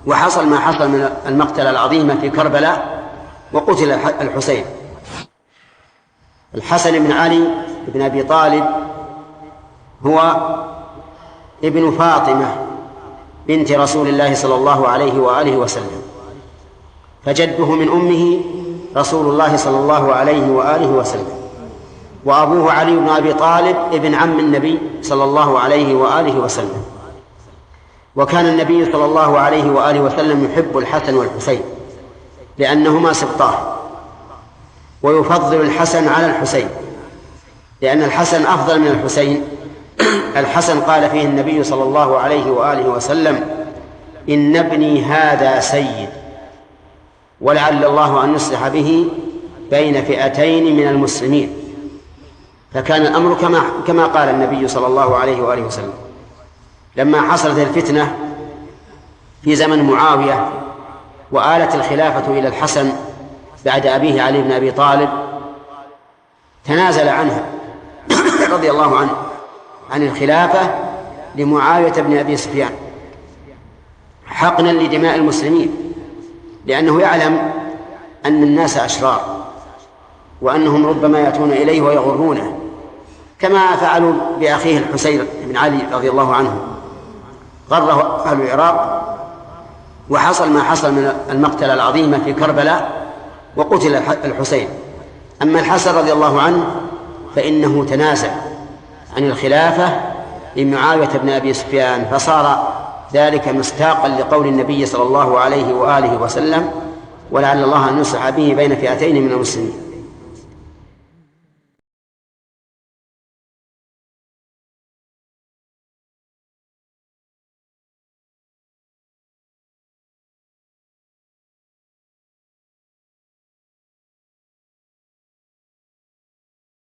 وحصل ما حصل من المقتلة العظيمة في كربلاء، وقتل الحسين. الحسن بن علي بن أبي طالب هو ابن فاطمة بنت رسول الله صلى الله عليه وآله وسلم، فجده من أمه رسول الله صلى الله عليه وآله وسلم، وأبوه علي بن أبي طالب ابن عم النبي صلى الله عليه وآله وسلم. وكان النبي صلى الله عليه وآله وسلم يحب الحسن والحسين لأنهما سبطاه، ويفضل الحسن على الحسين لأن الحسن أفضل من الحسين. الحسن قال فيه النبي صلى الله عليه وآله وسلم: إن ابني هذا سيد، ولعل الله أن يصلح به بين فئتين من المسلمين. فكان الأمر كما قال النبي صلى الله عليه وآله وسلم. لما حصلت الفتنة في زمن معاوية وآلت الخلافة إلى الحسن بعد أبيه علي بن أبي طالب، تنازل عنها رضي الله عنه عن الخلافة لمعاوية بن أبي سفيان حقنا لدماء المسلمين، لأنه يعلم أن الناس أشرار وأنهم ربما يأتون إليه ويغرونه، كما فعلوا بأخيه الحسين بن علي رضي الله عنه، غره أهل العراق وحصل ما حصل من المقتلة العظيمة في كربلاء، وقتل الحسين. أما الحسن رضي الله عنه فإنه تنازل عن الخلافة لمعاوية بن أبي سفيان، فصار ذلك مصداقا لقول النبي صلى الله عليه وآله وسلم: ولعل الله أن يصلح به بين فئتين من المسلمين.